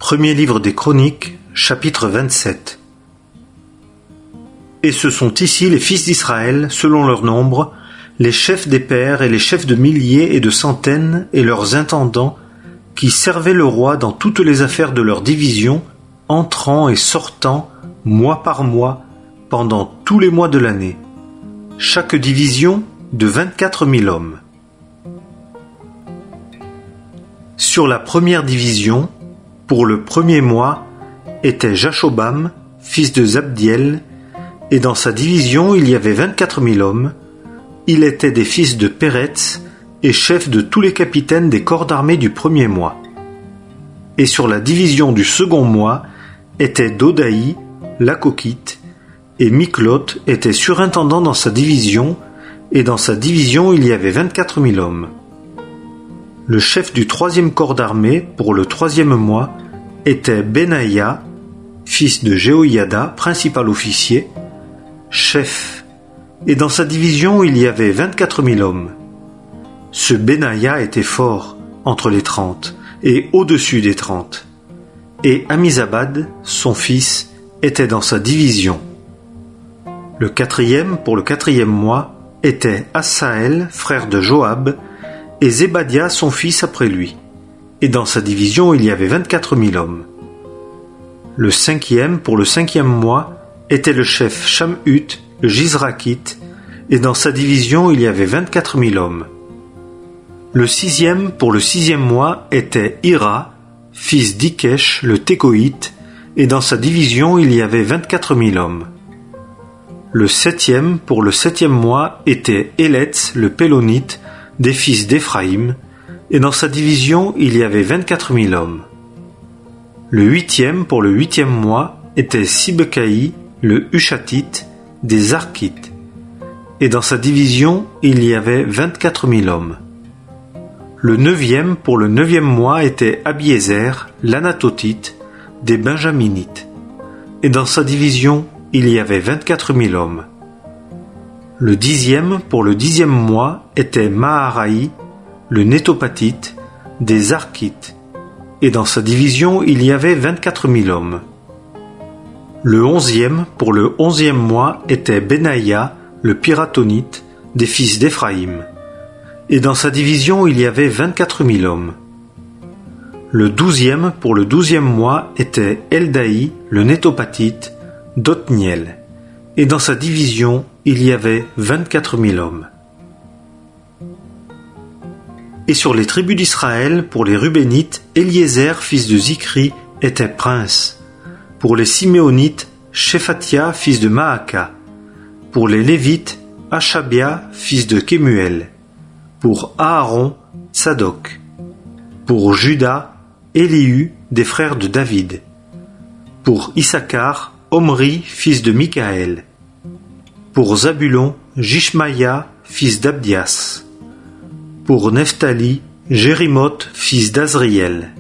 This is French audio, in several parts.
Premier livre des Chroniques, chapitre 27. Et ce sont ici les fils d'Israël, selon leur nombre, les chefs des pères et les chefs de milliers et de centaines et leurs intendants, qui servaient le roi dans toutes les affaires de leur division, entrant et sortant, mois par mois, pendant tous les mois de l'année. Chaque division de 24 000 hommes. Sur la première division, pour le premier mois, était Jashobam, fils de Zabdiel, et dans sa division il y avait 24 000 hommes. Il était des fils de Péretz, et chef de tous les capitaines des corps d'armée du premier mois. Et sur la division du second mois était Dodaï, l'Akokite, et Miklot était surintendant dans sa division, et dans sa division il y avait 24 000 hommes. Le chef du troisième corps d'armée, pour le troisième mois, était Benaïa, fils de Jéhoïada, principal officier, chef, et dans sa division il y avait 24 000 hommes. Ce Benaïa était fort entre les 30 et au-dessus des 30. Et Amizabad, son fils, était dans sa division. Le quatrième, pour le quatrième mois, était Assaël, frère de Joab, et Zébadia, son fils, après lui. Et dans sa division, il y avait 24 000 hommes. Le cinquième, pour le cinquième mois, était le chef Shamhut, le Jizrakite, et dans sa division, il y avait 24 000 hommes. Le sixième, pour le sixième mois, était Ira, fils d'Ikesh, le Tékoïte, et dans sa division, il y avait 24 000 hommes. Le septième, pour le septième mois, était Életz, le Pélonite, des fils d'Éphraïm, et dans sa division, il y avait 24 000 hommes. Le huitième, pour le huitième mois, était Sibekaï, le Hushatite, des Arkites, et dans sa division, il y avait 24 000 hommes. Le neuvième, pour le neuvième mois, était Abiézer, l'Anatotite, des Benjaminites, et dans sa division, il y avait 24 000 hommes. Le dixième, pour le dixième mois, était Maharaï, le Nétopatite, des Arkites, et dans sa division il y avait 24 000 hommes. Le onzième, pour le onzième mois, était Benaïa, le Piratonite, des fils d'Éphraïm, et dans sa division il y avait 24 000 hommes. Le douzième, pour le douzième mois, était Eldaï, le Nétopatite, d'Othniel, et dans sa division il y avait 24 000 hommes. Et sur les tribus d'Israël, pour les Rubénites, Éliézer, fils de Zikri, était prince. Pour les Siméonites, Shephatia, fils de Maaka. Pour les Lévites, Achabia, fils de Kemuel. Pour Aaron, Tsadok. Pour Juda, Élihu, des frères de David. Pour Issachar, Omri, fils de Mikaël. Pour Zabulon, Jishmaïa, fils d'Abdias. Pour Nephtali, Jérimoth, fils d'Azriel.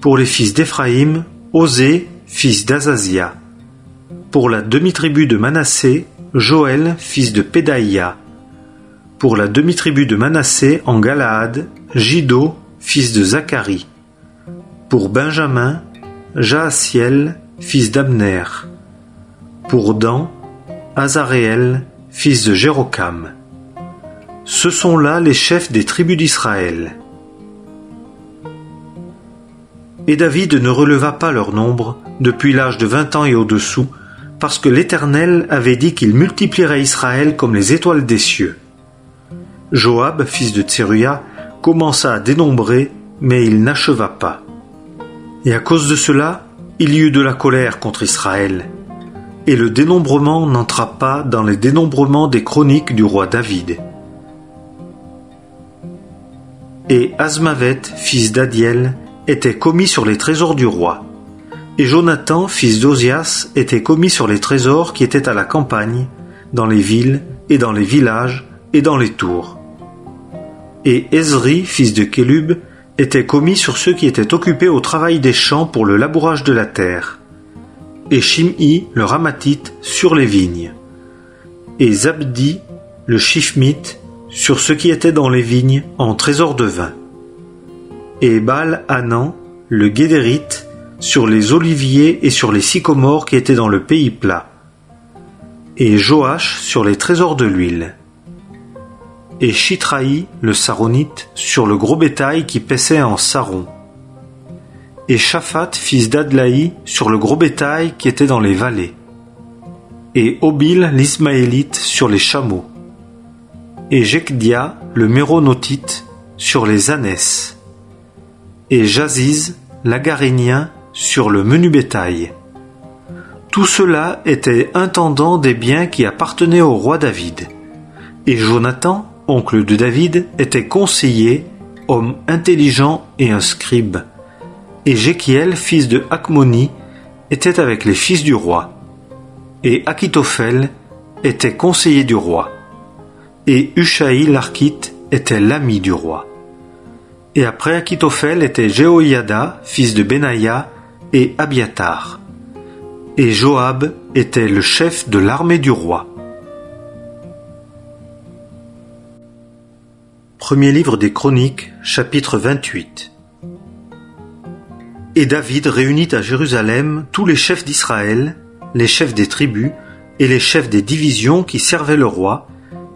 Pour les fils d'Éphraïm, Osée, fils d'Azazia. Pour la demi-tribu de Manassé, Joël, fils de Pédaïa. Pour la demi-tribu de Manassé en Galaad, Jiddo, fils de Zacharie. Pour Benjamin, Jaasiel, fils d'Abner. Pour Dan, Azaréel, fils de Jérokam. Ce sont là les chefs des tribus d'Israël. Et David ne releva pas leur nombre depuis l'âge de 20 ans et au-dessous, parce que l'Éternel avait dit qu'il multiplierait Israël comme les étoiles des cieux. Joab, fils de Tseruya, commença à dénombrer, mais il n'acheva pas. Et à cause de cela, il y eut de la colère contre Israël. Et le dénombrement n'entra pas dans les dénombrements des chroniques du roi David. Et Azmavet, fils d'Adiel, était commis sur les trésors du roi. Et Jonathan, fils d'Ozias, était commis sur les trésors qui étaient à la campagne, dans les villes et dans les villages et dans les tours. Et Ezri, fils de Kélub, était commis sur ceux qui étaient occupés au travail des champs pour le labourage de la terre. Et Shimhi, le Ramathite, sur les vignes. Et Zabdi, le Shifmite, sur ce qui était dans les vignes en trésor de vin. Et Baal-Hanan, le Guédérite, sur les oliviers et sur les sycomores qui étaient dans le pays plat, et Joach sur les trésors de l'huile, et Shitraï le Saronite sur le gros bétail qui paissait en Saron, et Shaphat fils d'Adlaï sur le gros bétail qui était dans les vallées, et Obil l'Ismaélite sur les chameaux, et Jekdia le Méronotite sur les ânesses, et Jaziz l'Agarénien sur le menu bétail. Tout cela était intendant des biens qui appartenaient au roi David. Et Jonathan, oncle de David, était conseiller, homme intelligent et un scribe. Et Jéchiel, fils de Hakmoni, était avec les fils du roi. Et Achitophel était conseiller du roi. Et Hushaï l'Archite était l'ami du roi. Et après Achitophel était Jéhoïada, fils de Benaïa, et Abiatar. Et Joab était le chef de l'armée du roi. Premier livre des Chroniques, chapitre 28. Et David réunit à Jérusalem tous les chefs d'Israël, les chefs des tribus, et les chefs des divisions qui servaient le roi,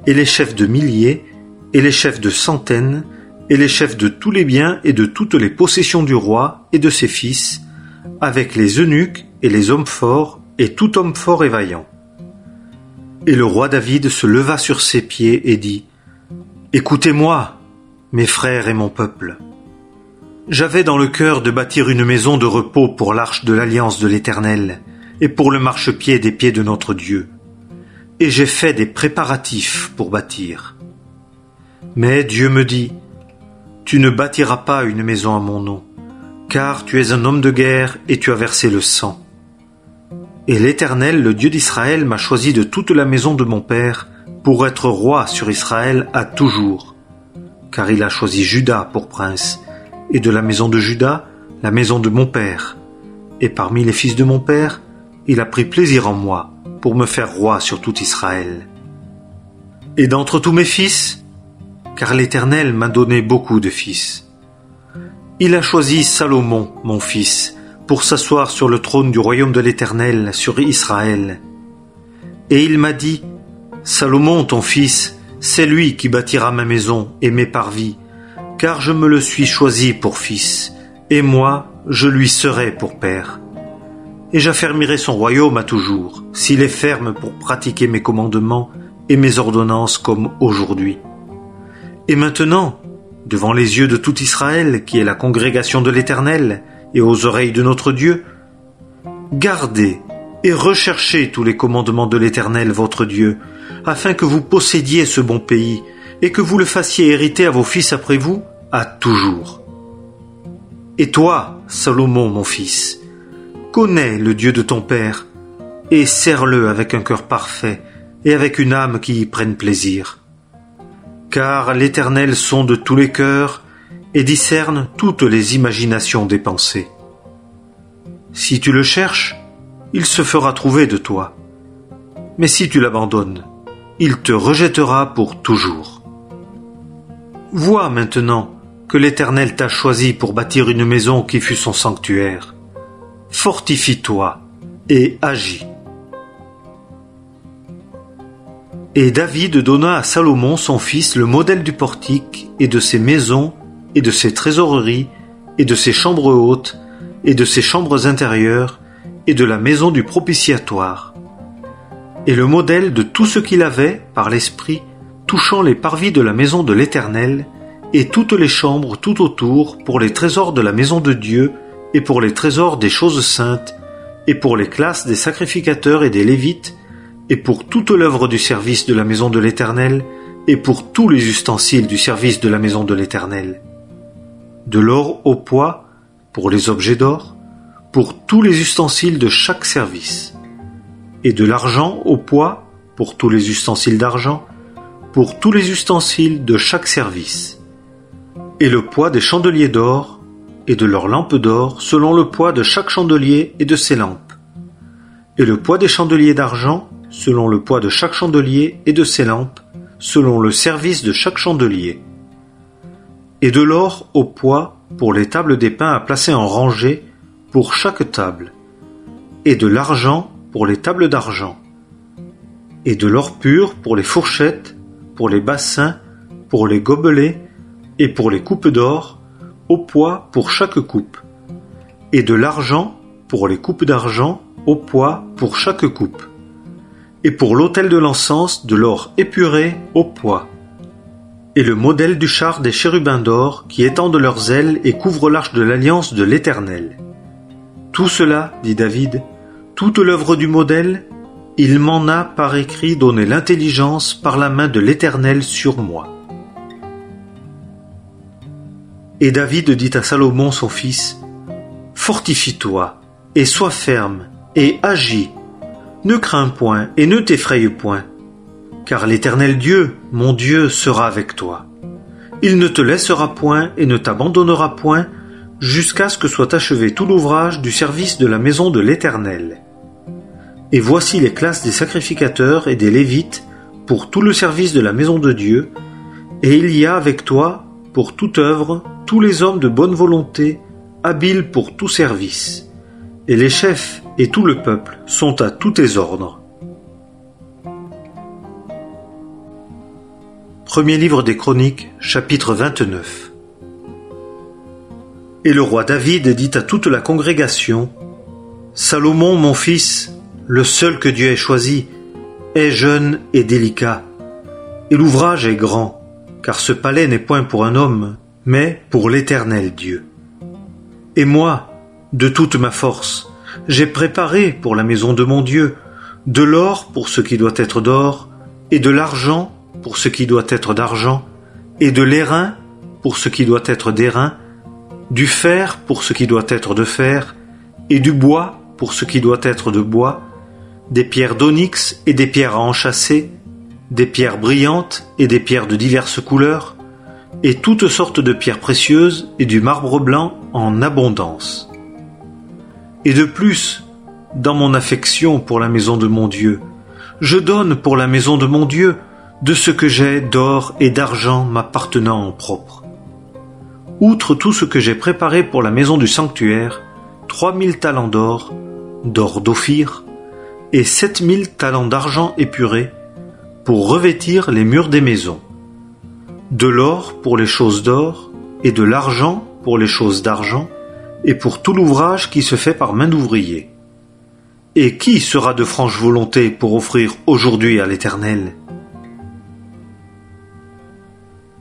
et les chefs de milliers, et les chefs de centaines, et les chefs de tous les biens et de toutes les possessions du roi et de ses fils, avec les eunuques et les hommes forts, et tout homme fort et vaillant. Et le roi David se leva sur ses pieds et dit : Écoutez-moi, mes frères et mon peuple. J'avais dans le cœur de bâtir une maison de repos pour l'arche de l'alliance de l'Éternel, et pour le marchepied des pieds de notre Dieu. Et j'ai fait des préparatifs pour bâtir. Mais Dieu me dit : Tu ne bâtiras pas une maison à mon nom, car tu es un homme de guerre et tu as versé le sang. Et l'Éternel, le Dieu d'Israël, m'a choisi de toute la maison de mon père pour être roi sur Israël à toujours, car il a choisi Juda pour prince, et de la maison de Juda, la maison de mon père. Et parmi les fils de mon père, il a pris plaisir en moi pour me faire roi sur tout Israël. Et d'entre tous mes fils, car l'Éternel m'a donné beaucoup de fils, il a choisi Salomon, mon fils, pour s'asseoir sur le trône du royaume de l'Éternel sur Israël. Et il m'a dit : Salomon, ton fils, c'est lui qui bâtira ma maison et mes parvis, car je me le suis choisi pour fils, et moi, je lui serai pour père. Et j'affermirai son royaume à toujours, s'il est ferme pour pratiquer mes commandements et mes ordonnances comme aujourd'hui. Et maintenant, devant les yeux de tout Israël, qui est la congrégation de l'Éternel, et aux oreilles de notre Dieu, gardez et recherchez tous les commandements de l'Éternel votre Dieu, afin que vous possédiez ce bon pays, et que vous le fassiez hériter à vos fils après vous, à toujours. Et toi, Salomon, mon fils, connais le Dieu de ton père, et sers-le avec un cœur parfait, et avec une âme qui y prenne plaisir. Car l'Éternel sonde tous les cœurs et discerne toutes les imaginations des pensées. Si tu le cherches, il se fera trouver de toi. Mais si tu l'abandonnes, il te rejettera pour toujours. Vois maintenant que l'Éternel t'a choisi pour bâtir une maison qui fut son sanctuaire. Fortifie-toi et agis. Et David donna à Salomon son fils le modèle du portique et de ses maisons et de ses trésoreries et de ses chambres hautes et de ses chambres intérieures et de la maison du propitiatoire. Et le modèle de tout ce qu'il avait, par l'esprit, touchant les parvis de la maison de l'Éternel et toutes les chambres tout autour pour les trésors de la maison de Dieu et pour les trésors des choses saintes et pour les classes des sacrificateurs et des Lévites et pour toute l'œuvre du service de la maison de l'Éternel, et pour tous les ustensiles du service de la maison de l'Éternel. De l'or au poids, pour les objets d'or, pour tous les ustensiles de chaque service, et de l'argent au poids, pour tous les ustensiles d'argent, pour tous les ustensiles de chaque service, et le poids des chandeliers d'or, et de leurs lampes d'or, selon le poids de chaque chandelier et de ses lampes, et le poids des chandeliers d'argent, selon le poids de chaque chandelier et de ses lampes, selon le service de chaque chandelier. Et de l'or au poids pour les tables des pains à placer en rangée, pour chaque table, et de l'argent pour les tables d'argent, et de l'or pur pour les fourchettes, pour les bassins, pour les gobelets, et pour les coupes d'or, au poids pour chaque coupe, et de l'argent pour les coupes d'argent, au poids pour chaque coupe, et pour l'autel de l'encens, de l'or épuré au poids, et le modèle du char des chérubins d'or qui étendent leurs ailes et couvrent l'arche de l'alliance de l'Éternel. Tout cela, dit David, toute l'œuvre du modèle, il m'en a par écrit donné l'intelligence par la main de l'Éternel sur moi. Et David dit à Salomon son fils, « Fortifie-toi, et sois ferme, et agis, ne crains point, et ne t'effraie point, car l'Éternel Dieu, mon Dieu, sera avec toi. Il ne te laissera point et ne t'abandonnera point, jusqu'à ce que soit achevé tout l'ouvrage du service de la maison de l'Éternel. Et voici les classes des sacrificateurs et des Lévites pour tout le service de la maison de Dieu, et il y a avec toi, pour toute œuvre, tous les hommes de bonne volonté, habiles pour tout service, et les chefs et tout le peuple sont à tous tes ordres. » Premier livre des Chroniques, chapitre 29. Et le roi David dit à toute la congrégation, « Salomon, mon fils, le seul que Dieu ait choisi, est jeune et délicat, et l'ouvrage est grand, car ce palais n'est point pour un homme, mais pour l'Éternel Dieu. Et moi, de toute ma force, j'ai préparé pour la maison de mon Dieu de l'or pour ce qui doit être d'or, et de l'argent pour ce qui doit être d'argent, et de l'airain pour ce qui doit être d'airain, du fer pour ce qui doit être de fer, et du bois pour ce qui doit être de bois, des pierres d'onyx et des pierres à enchâsser, des pierres brillantes et des pierres de diverses couleurs, et toutes sortes de pierres précieuses et du marbre blanc en abondance. Et de plus, dans mon affection pour la maison de mon Dieu, je donne pour la maison de mon Dieu de ce que j'ai d'or et d'argent m'appartenant en propre. Outre tout ce que j'ai préparé pour la maison du sanctuaire, 3000 talents d'or d'Ophir, et 7000 talents d'argent épuré, pour revêtir les murs des maisons. De l'or pour les choses d'or, et de l'argent pour les choses d'argent, et pour tout l'ouvrage qui se fait par main d'ouvrier. Et qui sera de franche volonté pour offrir aujourd'hui à l'Éternel?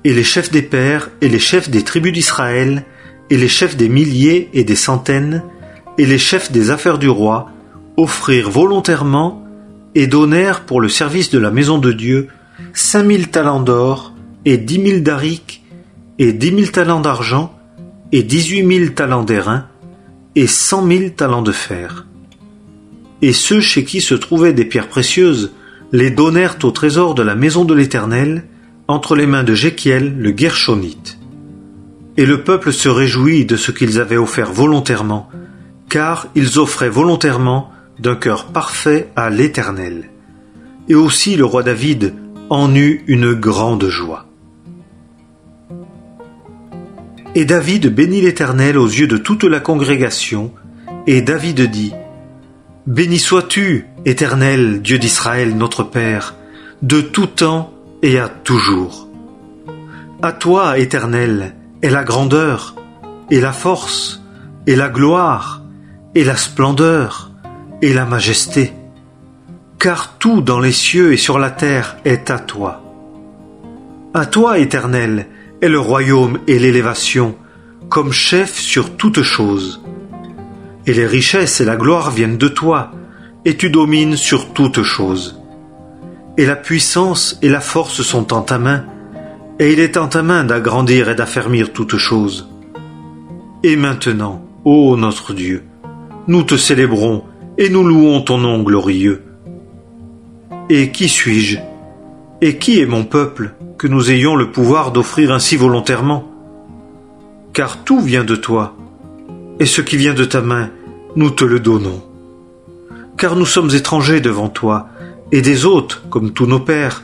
Et les chefs des pères, et les chefs des tribus d'Israël, et les chefs des milliers et des centaines, et les chefs des affaires du roi, offrirent volontairement et donnèrent pour le service de la maison de Dieu 5000 talents d'or, et 10 000 darics, et 10 000 talents d'argent, et 18 000 talents d'airain, et 100 000 talents de fer. Et ceux chez qui se trouvaient des pierres précieuses les donnèrent au trésor de la maison de l'Éternel, entre les mains de Jéchiel le Guershonite. Et le peuple se réjouit de ce qu'ils avaient offert volontairement, car ils offraient volontairement d'un cœur parfait à l'Éternel. Et aussi le roi David en eut une grande joie. Et David bénit l'Éternel aux yeux de toute la congrégation, et David dit, « Béni sois-tu, Éternel, Dieu d'Israël, notre Père, de tout temps et à toujours. À toi, Éternel, est la grandeur, et la force, et la gloire, et la splendeur, et la majesté, car tout dans les cieux et sur la terre est à toi. À toi, Éternel, est le royaume et l'élévation, comme chef sur toutes choses. Et les richesses et la gloire viennent de toi, et tu domines sur toutes choses. Et la puissance et la force sont en ta main, et il est en ta main d'agrandir et d'affermir toutes choses. Et maintenant, ô notre Dieu, nous te célébrons et nous louons ton nom glorieux. Et qui suis-je? Et qui est mon peuple, que nous ayons le pouvoir d'offrir ainsi volontairement? Car tout vient de toi, et ce qui vient de ta main, nous te le donnons. Car nous sommes étrangers devant toi, et des hôtes comme tous nos pères.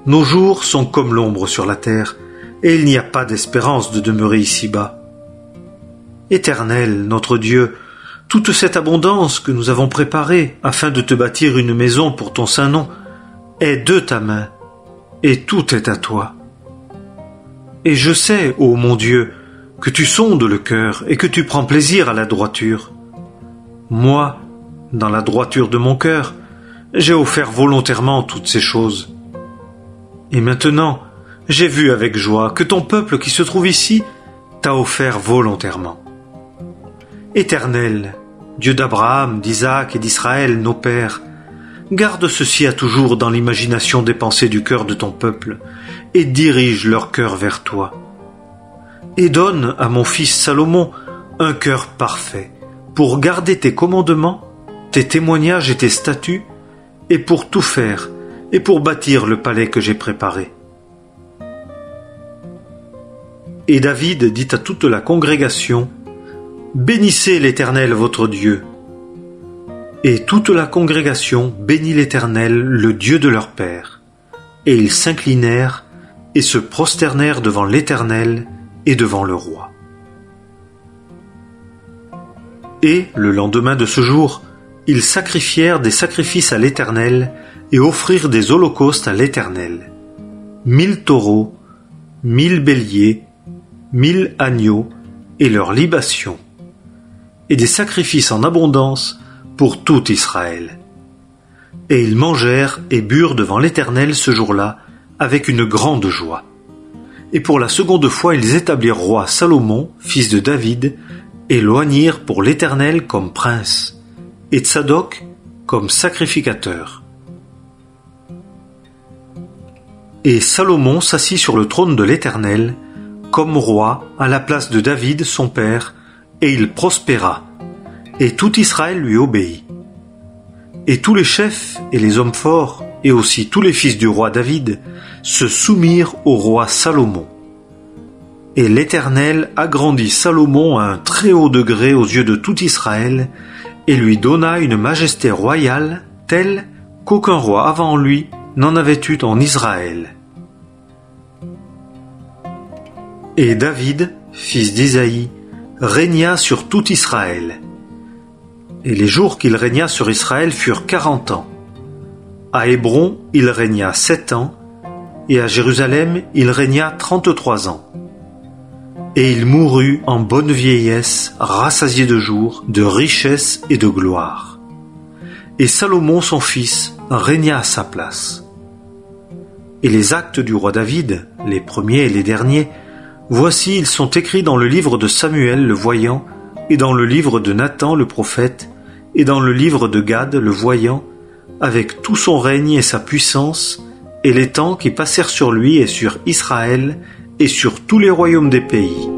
Nos jours sont comme l'ombre sur la terre, et il n'y a pas d'espérance de demeurer ici-bas. Éternel, notre Dieu, toute cette abondance que nous avons préparée afin de te bâtir une maison pour ton saint nom est de ta main, et tout est à toi. Et je sais, ô mon Dieu, que tu sondes le cœur et que tu prends plaisir à la droiture. Moi, dans la droiture de mon cœur, j'ai offert volontairement toutes ces choses. Et maintenant, j'ai vu avec joie que ton peuple qui se trouve ici t'a offert volontairement. Éternel, Dieu d'Abraham, d'Isaac et d'Israël, nos pères, garde ceci à toujours dans l'imagination des pensées du cœur de ton peuple, et dirige leur cœur vers toi. Et donne à mon fils Salomon un cœur parfait, pour garder tes commandements, tes témoignages et tes statuts, et pour tout faire, et pour bâtir le palais que j'ai préparé. Et David dit à toute la congrégation, « Bénissez l'Éternel votre Dieu. » Et toute la congrégation bénit l'Éternel, le Dieu de leur père. Et ils s'inclinèrent et se prosternèrent devant l'Éternel et devant le roi. Et, le lendemain de ce jour, ils sacrifièrent des sacrifices à l'Éternel et offrirent des holocaustes à l'Éternel. 1000 taureaux, 1000 béliers, 1000 agneaux et leurs libations, et des sacrifices en abondance pour tout Israël. Et ils mangèrent et burent devant l'Éternel ce jour-là avec une grande joie. Et pour la seconde fois ils établirent roi Salomon, fils de David, et l'oignirent pour l'Éternel comme prince, et Tsadok comme sacrificateur. Et Salomon s'assit sur le trône de l'Éternel, comme roi à la place de David son père, et il prospéra, et tout Israël lui obéit. Et tous les chefs et les hommes forts, et aussi tous les fils du roi David, se soumirent au roi Salomon. Et l'Éternel agrandit Salomon à un très haut degré aux yeux de tout Israël, et lui donna une majesté royale telle qu'aucun roi avant lui n'en avait eu en Israël. Et David, fils d'Isaïe, régna sur tout Israël. Et les jours qu'il régna sur Israël furent 40 ans. À Hébron, il régna 7 ans, et à Jérusalem, il régna 33 ans. Et il mourut en bonne vieillesse, rassasié de jours, de richesse et de gloire. Et Salomon, son fils, régna à sa place. Et les actes du roi David, les premiers et les derniers, voici, ils sont écrits dans le livre de Samuel le voyant, et dans le livre de Nathan le prophète, et dans le livre de Gad le voyant, avec tout son règne et sa puissance, et les temps qui passèrent sur lui et sur Israël, et sur tous les royaumes des pays.